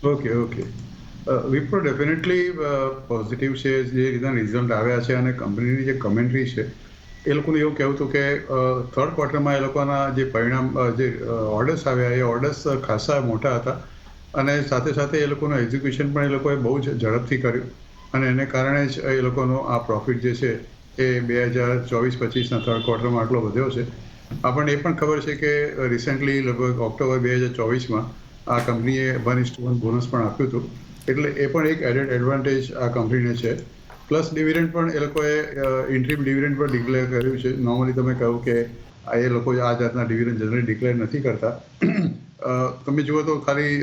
Okay, okay. Wipro definitely positive છે. જે રીતના રિઝલ્ટ આવ્યા છે અને કંપનીની જે કમેન્ટ્રી છે, એ લોકોનું એવું કહેવું હતું કે થર્ડ ક્વાર્ટરમાં એ લોકોના જે પરિણામ જે ઓર્ડર્સ આવ્યા, એ ઓર્ડર્સ ખાસા મોટા હતા અને સાથે સાથે એ લોકોનું એક્ઝિક્યુશન પણ એ લોકોએ બહુ જ ઝડપથી કર્યું અને એને કારણે જ એ લોકોનો આ પ્રોફિટ જે છે એ 2024-25ના થર્ડ ક્વાર્ટરમાં આટલો વધ્યો છે. આપણને એ પણ ખબર છે કે રિસેન્ટલી લગભગ ઓક્ટોબર 2024માં આ કંપનીએ 1:1 બોનસ પણ આપ્યું હતું. એટલે એ પણ એક એડેડ એડવાન્ટેજ આ કંપનીને છે. પ્લસ ડિવિડન્ડ પણ એ લોકોએ ઇન્ટ્રીમ ડિવિડન્ડ પણ ડિક્લેર કર્યું છે. નોર્મલી તમે કહ્યું કે એ લોકો આ જાતના ડિવિડન્ડ જનરલી ડિક્લેર નથી કરતા. તમે જુઓ તો ખાલી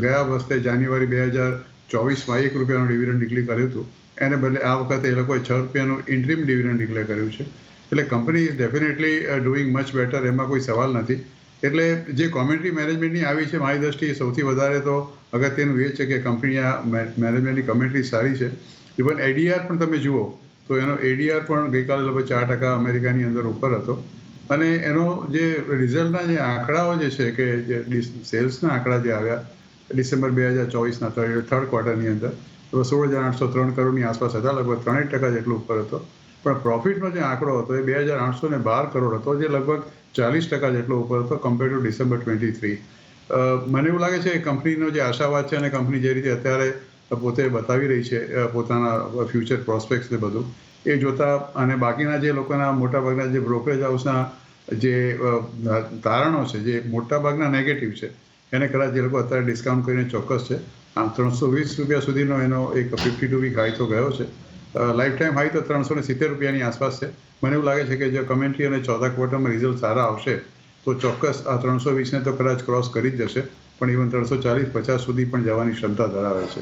ગયા વર્ષે જાન્યુઆરી 2024માં ₹1 ડિવિડન્ડ ડિક્લેર કર્યું હતું. એને બદલે આ વખતે એ લોકોએ ₹6 ઇન્ટ્રીમ ડિવિડન્ડ ડિક્લેર કર્યું છે. એટલે company is definitely doing much better, એમાં કોઈ સવાલ નથી. એટલે જે કોમેન્ટ્રી મેનેજમેન્ટની આવી છે, મારી દ્રષ્ટિએ સૌથી વધારે તો અગત્યનું એ છે કે કંપની આ મેનેજમેન્ટની કમેન્ટ્રી સારી છે. ઇવન એડીઆર પણ તમે જુઓ તો એનો એડીઆર પણ ગઈકાલે લગભગ 4% અમેરિકાની અંદર ઉપર હતો અને એનો જે રિઝલ્ટના જે આંકડાઓ જે છે કે જે સેલ્સના આંકડા જે આવ્યા ડિસેમ્બર 2024ના થર્ડ ક્વાર્ટરની અંદર તો 16,803 કરોડની આસપાસ હતા, લગભગ 3% જેટલું ઉપર હતો. પણ પ્રોફિટનો જે આંકડો હતો એ 2,812 કરોડ હતો, જે લગભગ 40% જેટલો ઉપર હતો કમ્પેર ટુ ડિસેમ્બર 23. મને એવું લાગે છે કે કંપનીનો જે આશાવાદ છે અને કંપની જે રીતે અત્યારે પોતે બતાવી રહી છે પોતાના ફ્યુચર પ્રોસ્પેક્ટ્સ ને બધું એ જોતા અને બાકીના જે લોકોના મોટાભાગના જે બ્રોકરેજ હાઉસના જે તારણો છે જે મોટાભાગના નેગેટિવ છે, એને કદાચ જે લોકો અત્યારે ડિસ્કાઉન્ટ કરીને ચોક્કસ છે. આમ ₹320 સુધીનો એનો એક 52 વીક હાઈ તો ગયો છે. લાઈફ ટાઈમ હાઈ તો ₹370ની આસપાસ છે. મને એવું લાગે છે કે જો કમેન્ટ્રી અને ચોથા ક્વાર્ટરમાં રિઝલ્ટ સારા આવશે તો ચોક્કસ આ 320ને તો કદાચ ક્રોસ કરી જ જશે, પણ ઇવન 340-50 સુધી પણ જવાની ક્ષમતા ધરાવે છે.